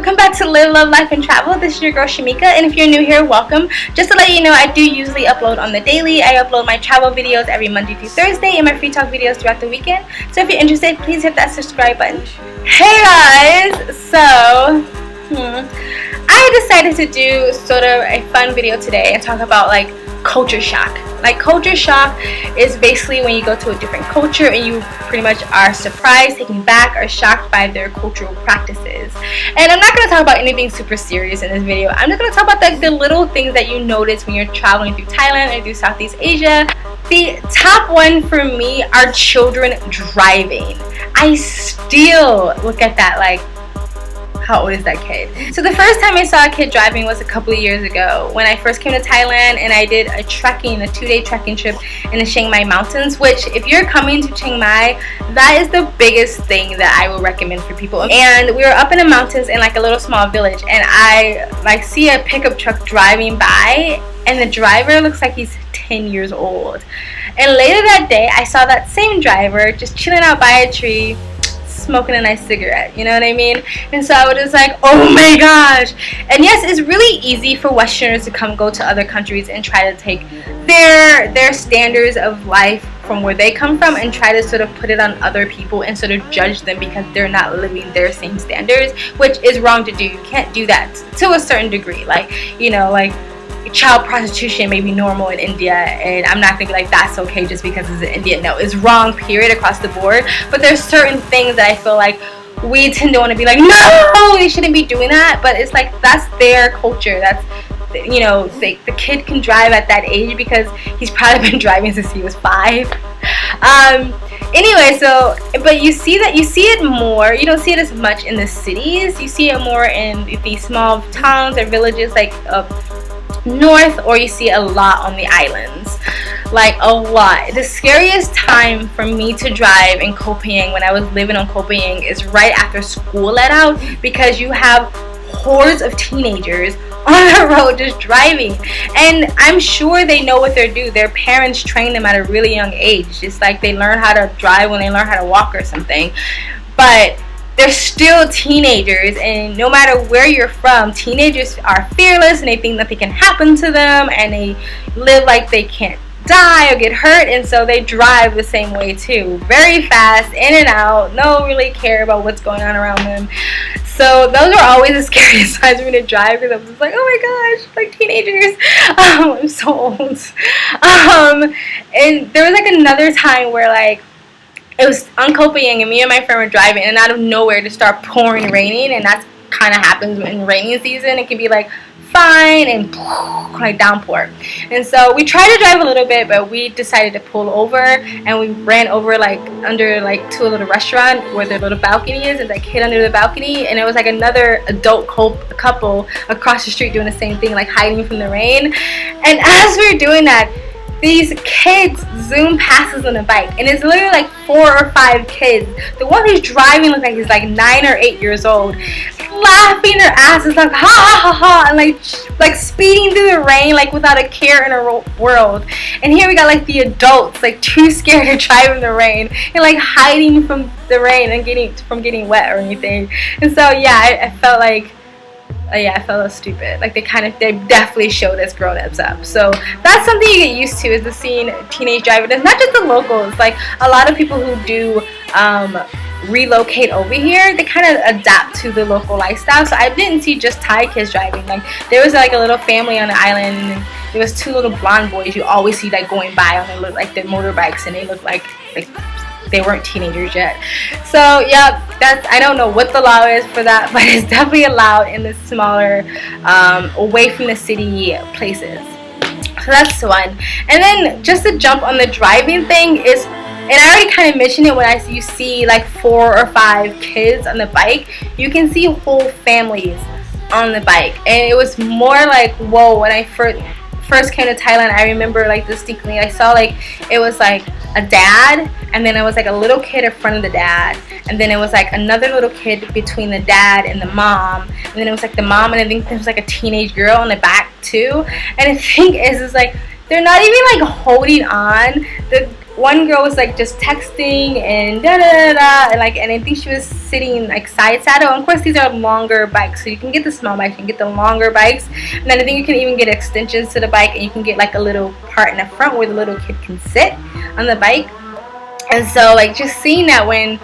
welcome back to Live, Love, Life, and Travel. This is your girl Shamika, and if you're new here, welcome. Just to let you know, I do usually upload on the daily. I upload my travel videos every Monday through Thursday and my free talk videos throughout the weekend. So if you're interested, please hit that subscribe button. Hey guys! So, I decided to do sort of a fun video today and talk about like culture shock. Like, culture shock is basically when you go to a different culture and you pretty much are surprised, taken back, or shocked by their cultural practices. And I'm not going to talk about anything super serious in this video. I'm just going to talk about the little things that you notice when you're traveling through Thailand or through Southeast Asia. The top one for me are children driving. I still look at that like, how old is that kid? So the first time I saw a kid driving was a couple of years ago when I first came to Thailand, and I did a 2-day trekking trip in the Chiang Mai mountains, which if you're coming to Chiang Mai, that is the biggest thing that I will recommend for people. And we were up in the mountains in like a little small village, and I like see a pickup truck driving by, and the driver looks like he's 10 years old. And later that day, I saw that same driver just chilling out by a tree, smoking a nice cigarette, you know what I mean? And so I was just like, oh my gosh. And yes, it's really easy for Westerners to go to other countries and try to take their standards of life from where they come from and try to sort of put it on other people and sort of judge them because they're not living their same standards, which is wrong to do. You can't do that to a certain degree. Like, you know, like child prostitution may be normal in India, and I'm not thinking like that's okay just because it's in India. No, it's wrong, period, across the board. But there's certain things that I feel like we tend to want to be like, no, they shouldn't be doing that. But it's like, that's their culture. That's, you know, the kid can drive at that age because he's probably been driving since he was 5. Anyway, so, but you see it more. You don't see it as much in the cities. You see it more in these small towns or villages like north, or you see a lot on the islands, like a lot. The scariest time for me to drive in Koh Phangan when I was living on Koh Phangan is right after school let out, because you have hordes of teenagers on the road just driving, and I'm sure they know what they're doing. Their parents train them at a really young age, just like they learn how to drive when they learn how to walk or something. But they're still teenagers, and no matter where you're from, teenagers are fearless and they think nothing can happen to them, and they live like they can't die or get hurt, and so they drive the same way too. Very fast, in and out, no really care about what's going on around them. So those are always the scariest times for me to drive, because I'm just like, oh my gosh, like teenagers. I'm so old. And there was like another time where like, it was on Koh Phangan, and me and my friend were driving, and out of nowhere to start pouring raining, and that's kind of happens in rainy season. It can be like fine and like downpour. And so we tried to drive a little bit, but we decided to pull over, and we ran over like under like to a little restaurant where their little balcony is, and like hid under the balcony, and it was like another adult couple across the street doing the same thing, like hiding from the rain. And as we were doing that, these kids zoom past us on a bike, and it's literally like 4 or 5 kids. The one who's driving looks like he's like 9 or 8 years old, laughing their asses like ha ha ha, and like speeding through the rain like without a care in our world. And here we got like the adults like too scared to drive in the rain and like hiding from the rain and getting wet or anything. And so yeah, I felt like, I felt a little stupid. Like they definitely showed us grown-ups up. So that's something you get used to, is the seeing teenage drivers. It's not just the locals. Like a lot of people who do relocate over here, they kind of adapt to the local lifestyle. So I didn't see just Thai kids driving. Like there was like a little family on the island, and there was 2 little blonde boys you always see like going by on their motorbikes, and they look like they weren't teenagers yet. So yeah, I don't know what the law is for that, but it's definitely allowed in the smaller away from the city places. So that's one. And then just to jump on the driving thing is, and I already kind of mentioned it, when you see like 4 or 5 kids on the bike, you can see whole families on the bike. And it was more like, whoa, when I first came to Thailand, I remember like distinctly, I saw like, it was like a dad, and then it was like a little kid in front of the dad, and then it was like another little kid between the dad and the mom, and then it was like the mom, and I think there was like a teenage girl in the back too. And the thing is like, they're not even like holding on. one girl was like just texting and da da da da, and like, and I think she was sitting like side saddle. And of course, these are longer bikes, so you can get the small bikes, you can get the longer bikes, and then I think you can even get extensions to the bike, and you can get like a little part in the front where the little kid can sit on the bike. And so like just seeing that when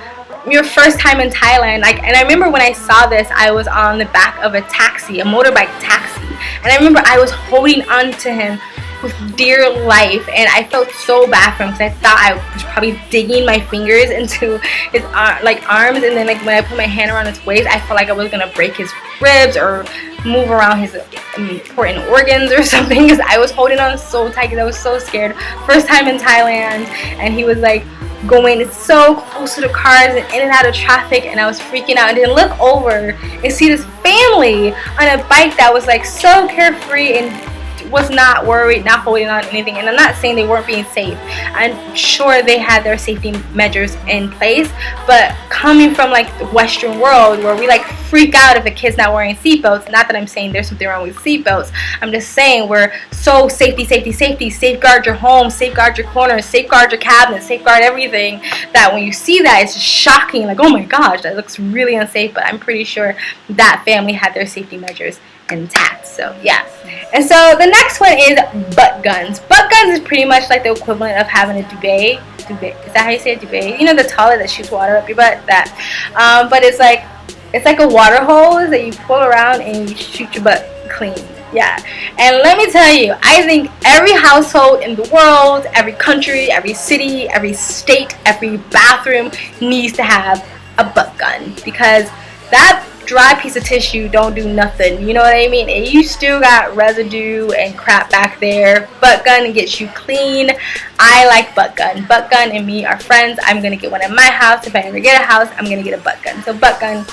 your first time in Thailand, like, and I remember when I saw this, I was on the back of a taxi, a motorbike taxi, and I remember I was holding on to him with dear life, and I felt so bad for him because I thought I was probably digging my fingers into his like arms, and then like when I put my hand around his waist, I felt like I was gonna break his ribs or move around his important organs or something, because I was holding on so tight because I was so scared. First time in Thailand, and he was like going so close to the cars and in and out of traffic, and I was freaking out, and then look over and see this family on a bike that was like so carefree and was not worried, not holding on anything. And I'm not saying they weren't being safe. I'm sure they had their safety measures in place, but coming from like the Western world where we like freak out if a kid's not wearing seatbelts, not that I'm saying there's something wrong with seatbelts, I'm just saying we're so safety, safety, safety, safeguard your home, safeguard your corners, safeguard your cabinets, safeguard everything, that when you see that, it's just shocking, like, oh my gosh, that looks really unsafe. But I'm pretty sure that family had their safety measures intact. So yeah. And so the next one is butt guns. Butt guns is pretty much like the equivalent of having a duvet. Is that how you say it? Duvet? You know, the toilet that shoots water up your butt? That. But it's like a water hose that you pull around and you shoot your butt clean. Yeah. And let me tell you, I think every household in the world, every country, every city, every state, every bathroom needs to have a butt gun, because that dry piece of tissue don't do nothing, you know what I mean? And you still got residue and crap back there. Butt gun gets you clean. I like butt gun. Butt gun and me are friends. I'm gonna get one in my house. If I ever get a house, I'm gonna get a butt gun. So butt gun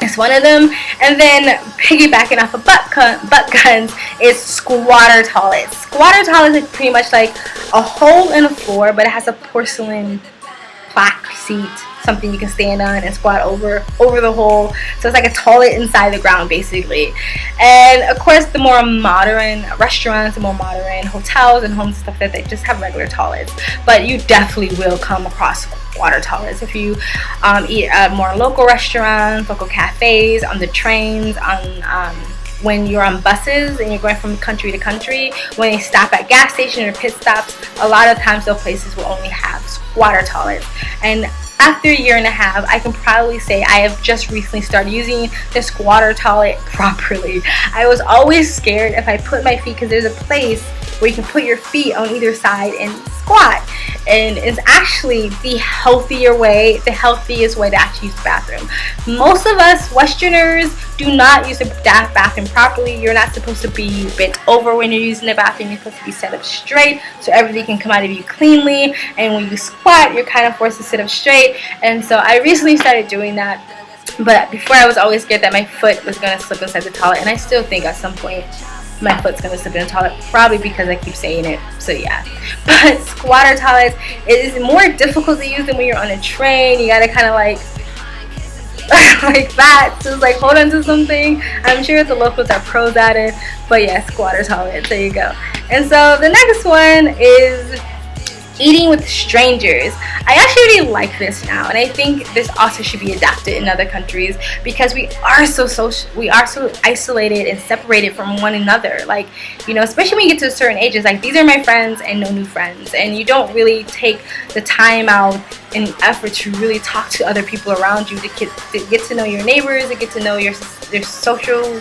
is one of them. And then piggybacking off of butt guns is squatter toilets. Squatter toilets is pretty much like a hole in the floor, but it has a porcelain plaque seat, something you can stand on and squat over the hole. So it's like a toilet inside the ground basically. And of course the more modern restaurants, the more modern hotels and homes and stuff, that they just have regular toilets. But you definitely will come across water toilets if you eat at more local restaurants, local cafes, on the trains, on when you're on buses and you're going from country to country, when they stop at gas stations or pit stops, a lot of times those places will only have squatter toilets. And after a year and a half, I can probably say I have just recently started using the squatter toilet properly. I was always scared if I put my feet, because there's a place where you can put your feet on either side and squat, and it's actually the healthier way, the healthiest way to actually use the bathroom. Most of us Westerners do not use the bathroom properly. You're not supposed to be bent over when you're using the bathroom. You're supposed to be set up straight so everything can come out of you cleanly, and when you squat, you're kind of forced to sit up straight. And so I recently started doing that, but before I was always scared that my foot was going to slip inside the toilet, and I still think at some point my foot's going to slip in the toilet, probably because I keep saying it. So yeah. But squatter toilets is more difficult to use than when you're on a train. You gotta kind of like like that, just like hold on to something. I'm sure the locals are pros at it, but yeah, squatter toilets, there you go. And so the next one is eating with strangers. I actually really like this now, and I think this also should be adapted in other countries, because we are so isolated and separated from one another. Like, you know, especially when you get to certain ages, like these are my friends and no new friends, and you don't really take the time out and effort to really talk to other people around you, to get to know your neighbors, to get to know your social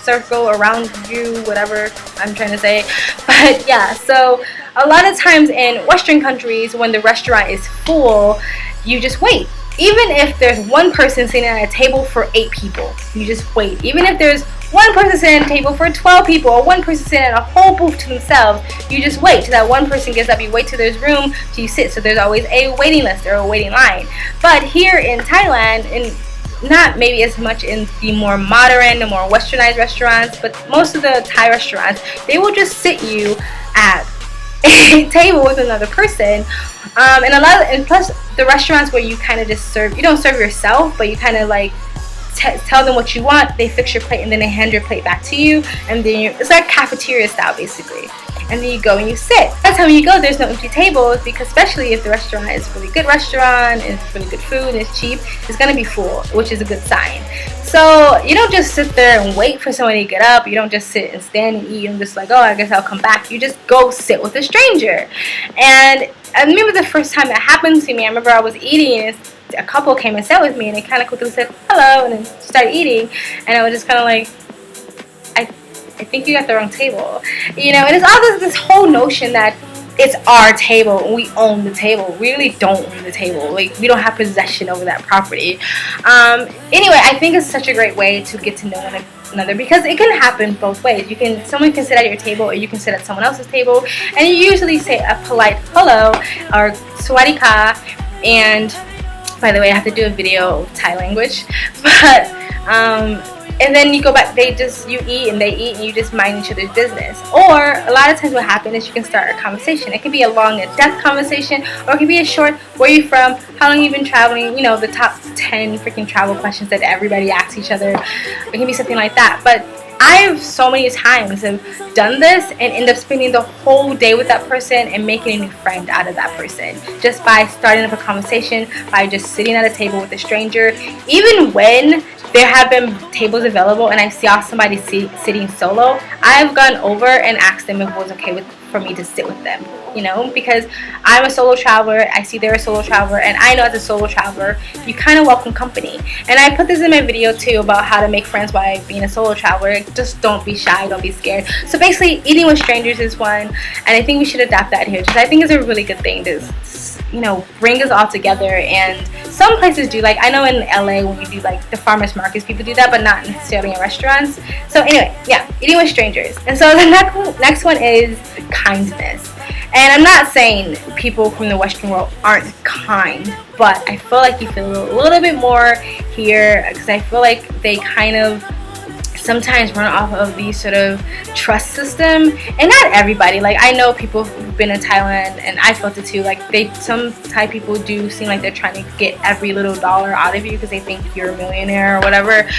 circle around you, whatever I'm trying to say. But yeah, so a lot of times in Western countries, when the restaurant is full, you just wait. Even if there's one person sitting at a table for 8 people, you just wait. Even if there's one person sitting at a table for 12 people, or one person sitting at a whole booth to themselves, you just wait till that one person gets up. You wait till there's room till you sit. So there's always a waiting list or a waiting line. But here in Thailand, and not maybe as much in the more modern, the more westernized restaurants, but most of the Thai restaurants, they will just sit you at a table with another person. And plus the restaurants where you kind of just serve, you don't serve yourself, but you kind of like tell them what you want, they fix your plate, and then they hand your plate back to you, and then it's like cafeteria style basically. And then you go and you sit. That's how you go, there's no empty tables, because especially if the restaurant is a really good restaurant, and it's really good food, and it's cheap, it's gonna be full, which is a good sign. So you don't just sit there and wait for somebody to get up. You don't just sit and stand and eat and just like, oh, I guess I'll come back. You just go sit with a stranger. And I remember the first time that happened to me, I remember I was eating and a couple came and sat with me, and they kind of quickly said hello and then started eating, and I was just kind of like, I think you got the wrong table, you know. And it's all this whole notion that it's our table and we own the table. We really don't own the table. Like, we don't have possession over that property. Anyway, I think it's such a great way to get to know one another, because it can happen both ways. Someone can sit at your table, or you can sit at someone else's table, and you usually say a polite hello or sawadee ka. And by the way, I have to do a video of Thai language, but and then you go back, you eat and they eat, and you just mind each other's business. Or a lot of times what happens is you can start a conversation. It can be a long in-depth conversation, or it can be a short, where you from, how long you've been traveling, you know, the top 10 freaking travel questions that everybody asks each other. It can be something like that. But I've so many times have done this and end up spending the whole day with that person and making a new friend out of that person, just by starting up a conversation, by just sitting at a table with a stranger. Even when there have been tables available and I saw somebody sitting solo, I've gone over and asked them if it was okay for me to sit with them, you know, because I'm a solo traveler. I see they're a solo traveler, and I know as a solo traveler, you kind of welcome company. And I put this in my video too about how to make friends while being a solo traveler. Just don't be shy, don't be scared. So basically, eating with strangers is one, and I think we should adapt that here, because I think it's a really good thing to, you know, bring us all together. And some places do, like I know in LA when you do like the farmers markets, people do that, but not necessarily in restaurants. So anyway, yeah, eating with strangers. And so the next one is kindness. And I'm not saying people from the Western world aren't kind, but I feel like you feel a little bit more here, because I feel like they kind of sometimes run off of the sort of trust system. And not everybody, like I know people who've been in Thailand, and I felt it too, like some Thai people do seem like they're trying to get every little dollar out of you because they think you're a millionaire or whatever.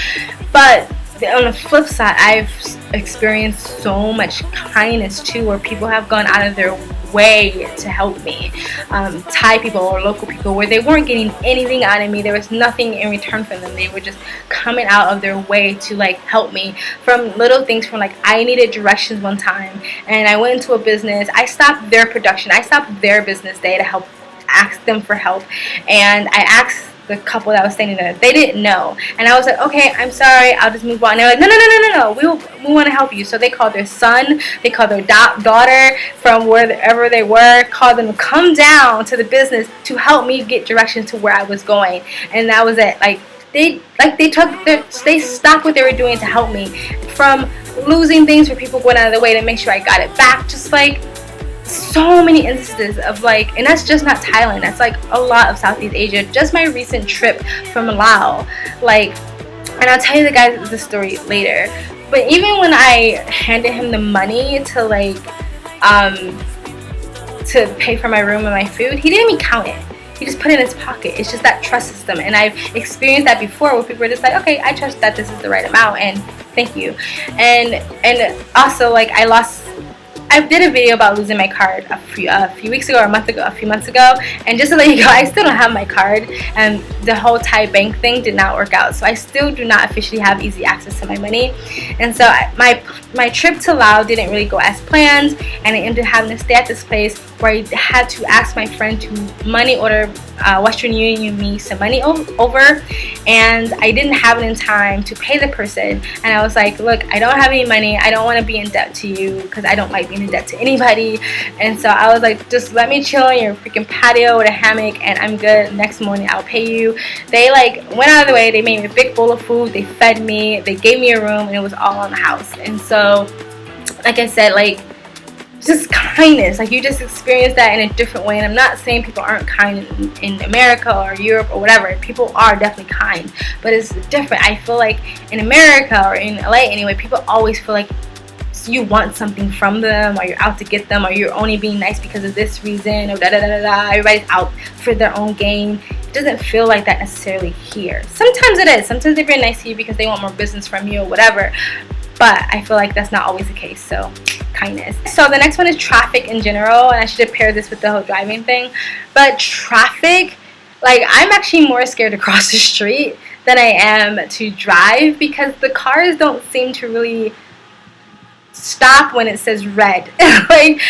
But on the flip side, I've experienced so much kindness too, where people have gone out of their way to help me. Thai people or local people, where they weren't getting anything out of me, there was nothing in return from them. They were just coming out of their way to like help me, from little things, from like I needed directions one time and I went into a business, I stopped their production, I stopped their business day to help, ask them for help, and I asked the couple that was standing there, they didn't know, and I was like, okay, I'm sorry, I'll just move on. And they're like, no, we want to help you. So they called their son, they called their daughter from wherever they were, called them to come down to the business to help me get directions to where I was going. And that was it. Like they stopped what they were doing to help me, from losing things for people going out of the way to make sure I got it back. Just like so many instances of like, and that's just not Thailand, that's like a lot of Southeast Asia. Just my recent trip from Laos, like, and I'll tell you the story later, but even when I handed him the money to like to pay for my room and my food, he didn't even count it. He just put it in his pocket. It's just that trust system. And I've experienced that before, where people are just like, okay, I trust that this is the right amount, and thank you. And also, like, I did a video about losing my card a few weeks ago, or a few months ago, and just to let you know, I still don't have my card, and the whole Thai bank thing did not work out, so I still do not officially have easy access to my money. And so my trip to Laos didn't really go as planned, and I ended up having to stay at this place where I had to ask my friend to money order Western Union me some money over, and I didn't have it in time to pay the person. And I was like, look, I don't have any money, I don't want to be in debt to you, because I don't like being in debt to anybody. And so I was like, just let me chill in your freaking patio with a hammock, and I'm good. Next morning I'll pay you. They like went out of the way, they made me a big bowl of food, they fed me, they gave me a room, and it was all on the house. And so, like I said, like, just kindness, like, you just experience that in a different way. And I'm not saying people aren't kind in America or Europe or whatever. People are definitely kind, but it's different. I feel like in America, or in LA anyway, people always feel like you want something from them, or you're out to get them, or you're only being nice because of this reason, or da da da da da. Everybody's out for their own gain. It doesn't feel like that necessarily here. Sometimes it is. Sometimes they're being nice to you because they want more business from you or whatever. But I feel like that's not always the case. So kindness. So the next one is traffic in general, and I should pair this with the whole driving thing. But traffic, like, I'm actually more scared to cross the street than I am to drive, because the cars don't seem to really stop when it says red. Like,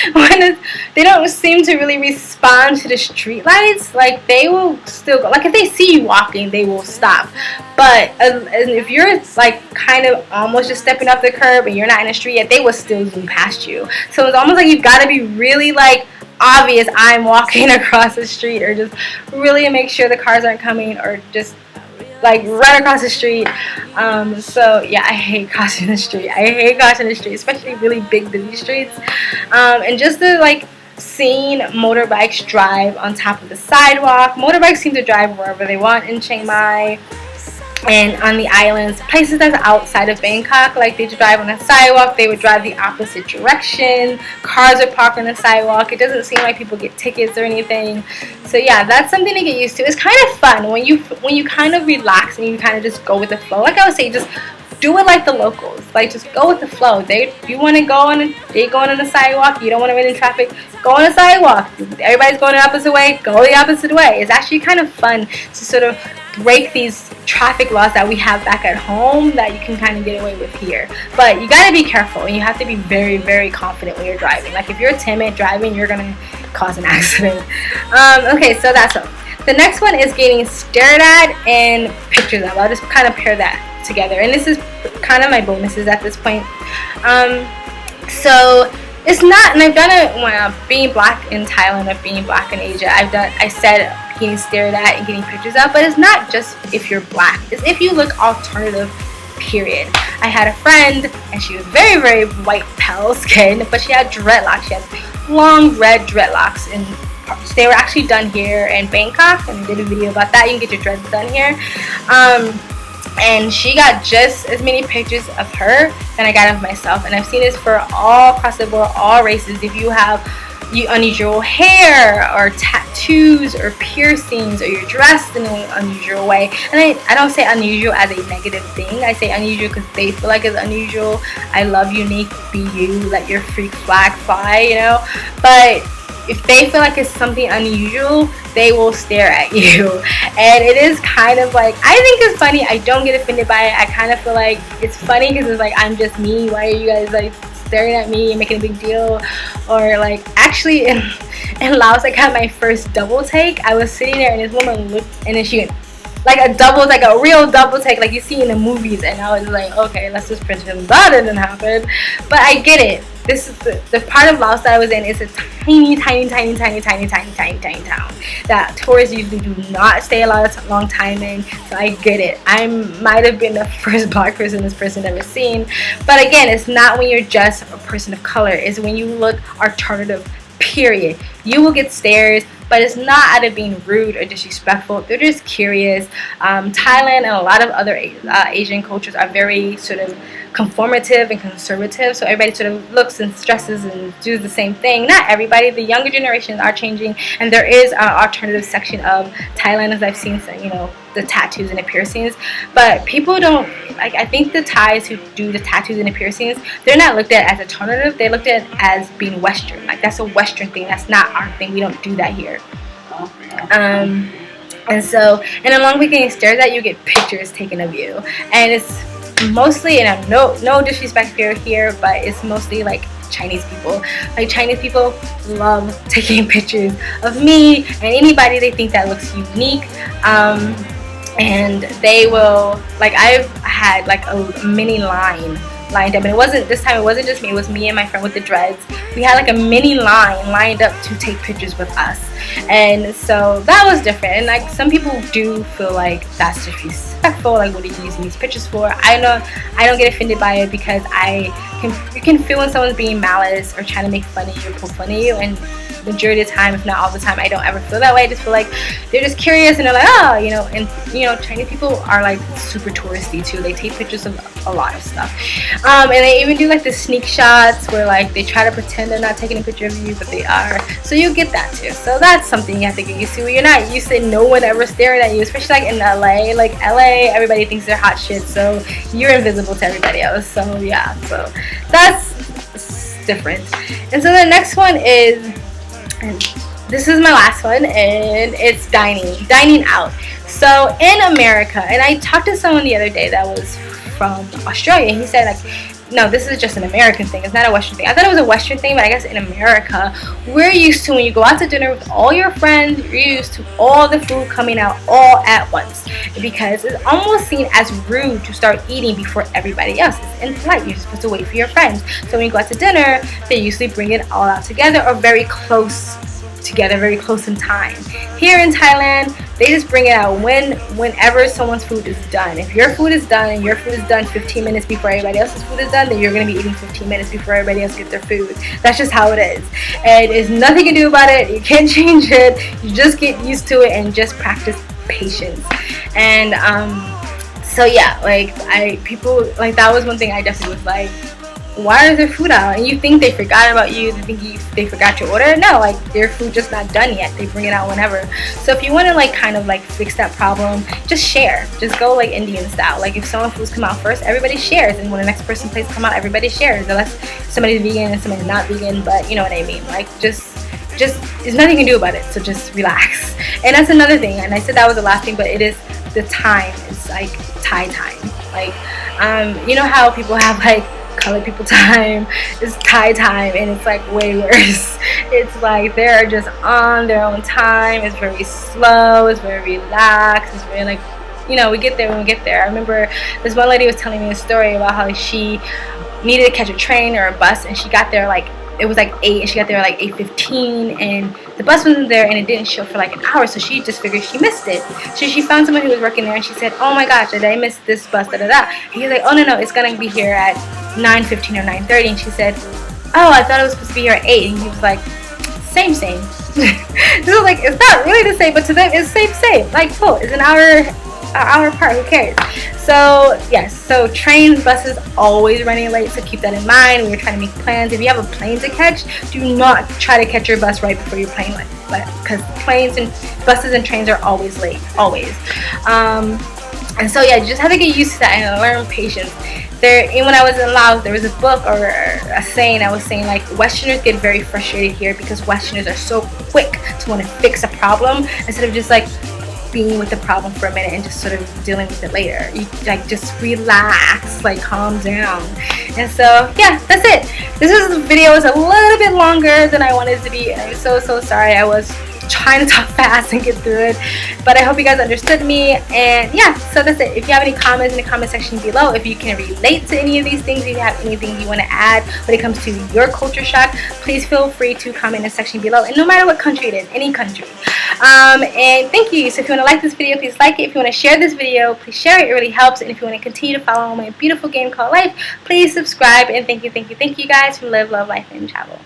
they don't seem to really respond to the street lights. Like, they will still go. Like, if they see you walking, they will stop. But if you're like kind of almost just stepping off the curb and you're not in the street yet, they will still zoom past you. So it's almost like you've got to be really like obvious I'm walking across the street, or just really make sure the cars aren't coming, or just like run across the street. So yeah, I hate crossing the street. I hate crossing the street, especially really big busy streets. And just the like seeing motorbikes drive on top of the sidewalk. Motorbikes seem to drive wherever they want in Chiang Mai and on the islands, places that's outside of Bangkok. Like, they drive on the sidewalk, they would drive the opposite direction. Cars are parked on the sidewalk. It doesn't seem like people get tickets or anything. So yeah, that's something to get used to. It's kind of fun when you kind of relax and you kind of just go with the flow. Like I would say, just do it like the locals. Like, just go with the flow. You want to go on, they going on the sidewalk. You don't want to wait in traffic. Go on the sidewalk. Everybody's going the opposite way. Go the opposite way. It's actually kind of fun to sort of break these traffic laws that we have back at home that you can kind of get away with here. But you got to be careful, and you have to be very, very confident when you're driving. Like, if you're timid driving, you're going to cause an accident. Okay, so that's all. The next one is getting stared at and pictures of. I'll just kind of pair that together, and this is kind of my bonuses at this point. So it's not, and I've done it when being black in Thailand or being black in Asia. I said getting stared at and getting pictures of, but it's not just if you're black. It's if you look alternative, period. I had a friend, and she was very, very white, pale skin, but she had dreadlocks. She had long red dreadlocks, and they were actually done here in Bangkok, and I did a video about that. You can get your dreads done here. And she got just as many pictures of her than I got of myself. And I've seen this for all across the board, all races. If you have unusual hair or tattoos or piercings, or you're dressed in an unusual way, and I don't say unusual as a negative thing. I say unusual because they feel like it's unusual. I love unique. Be you. Let your freak flag fly, you know. But if they feel like it's something unusual, they will stare at you. And it is kind of like, I think it's funny. I don't get offended by it. I kind of feel like it's funny because it's like, I'm just me. Why are you guys like staring at me and making a big deal? Or like, actually in Laos, I got my first double take. I was sitting there and this woman looked, and then she went, like a real double take like you see in the movies, and I was like, okay, let's just pretend that didn't happen. But I get it. This is the part of Laos that I was in is a tiny town that tourists usually do not stay a long time in. So I get it. I might have been the first black person this person ever seen. But again, it's not when you're just a person of color. It's when you look alternative, period. You will get stares, but it's not out of being rude or disrespectful. They're just curious. Thailand and a lot of other Asian cultures are very sort of conformative and conservative, so everybody sort of looks and stresses and do the same thing. Not everybody. The younger generations are changing, and there is an alternative section of Thailand, as I've seen, you know, the tattoos and the piercings. But people don't like. I think the Thais who do the tattoos and the piercings, they're not looked at as alternative. They're looked at as being Western. Like, that's a Western thing. That's not our thing. We don't do that here. And so, and along with getting stared at, you get pictures taken of you, and it's mostly, and I'm no disrespect here, but it's mostly like Chinese people. Like, Chinese people love taking pictures of me and anybody they think that looks unique. And they will, like, I've had like a mini line lined up, and this time it wasn't just me, it was me and my friend with the dreads. We had like a mini line lined up to take pictures with us, and so that was different. And like, some people do feel like that's disrespectful, like, what are you using these pictures for? I don't get offended by it, because you can feel when someone's being malice or trying to make fun of you or poke fun of you, and majority of the time, if not all the time, I don't ever feel that way. I just feel like they're just curious and they're like, oh, you know. And you know, Chinese people are like super touristy too. They take pictures of a lot of stuff, and they even do like the sneak shots where like they try to pretend they're not taking a picture of you, but they are. So you get that too. So that's something you have to get used to. Where you're not used to no one ever staring at you, especially like in LA. Like LA, everybody thinks they're hot shit, so you're invisible to everybody else. So yeah, so that's different. And so the next one is, and this is my last one, and it's dining out. So in America, and I talked to someone the other day that was from Australia, and he said like, no, this is just an American thing. It's not a Western thing. I thought it was a Western thing, but I guess in America, we're used to when you go out to dinner with all your friends, you're used to all the food coming out all at once, because it's almost seen as rude to start eating before everybody else. It's impolite. You're supposed to wait for your friends. So when you go out to dinner, they usually bring it all out together or very close together, very close in time. Here in Thailand, they just bring it out whenever someone's food is done. If your food is done and your food is done 15 minutes before everybody else's food is done, then you're going to be eating 15 minutes before everybody else gets their food. That's just how it is. And there's nothing you can do about it. You can't change it. You just get used to it and just practice patience. And so yeah, like people like, that was one thing I definitely was like, why is their food out? And you think they forgot about you, they forgot your order. No, like their food just not done yet. They bring it out whenever. So if you want to like kind of like fix that problem, just share. Just go like Indian style. Like if someone's foods come out first, everybody shares, and when the next person's plates come out, everybody shares, unless somebody's vegan and somebody's not vegan. But you know what I mean. Like just there's nothing you can do about it. So just relax. And that's another thing. And I said that was the last thing, but it is the time. It's like Thai time. Like you know how people have like colored people time, it's Thai time, and it's like way worse. It's like they're just on their own time. It's very slow, it's very relaxed, it's very like, you know, we get there when we get there. I remember this one lady was telling me a story about how she needed to catch a train or a bus, and she got there like, it was like 8, and she got there like 8:15, and the bus wasn't there, and it didn't show for like an hour, so she just figured she missed it. So she found someone who was working there, and she said, oh my gosh, did I miss this bus, da da da. And he was like, oh no, it's gonna be here at 9:15 or 9:30, and she said, oh, I thought it was supposed to be here at 8, and he was like, same. This was like, it's not really the same, but to them it's same. Like, cool, it's an hour apart, who cares? So yes, so trains, buses, always running late, so keep that in mind when you're trying to make plans. If you have a plane to catch, do not try to catch your bus right before your plane, because planes and buses and trains are always late, always. And so yeah, you just have to get used to that and learn patience. And when I was in Laos, there was a book or a saying I was saying like, Westerners get very frustrated here because Westerners are so quick to want to fix a problem instead of just like being with the problem for a minute and just sort of dealing with it later. You like just relax, like calm down. And so yeah, that's it. This video is a little bit longer than I wanted it to be, and I'm so sorry. I was trying to talk fast and get through it, but I hope you guys understood me. And yeah, so that's it. If you have any comments in the comment section below, if you can relate to any of these things, if you have anything you want to add when it comes to your culture shock, please feel free to comment in the section below, and no matter what country it is, any country. And thank you. So if you want to like this video, please like it. If you want to share this video, please share it. It really helps. And if you want to continue to follow my beautiful game called life, please subscribe. And thank you guys, who live, love, life, and travel.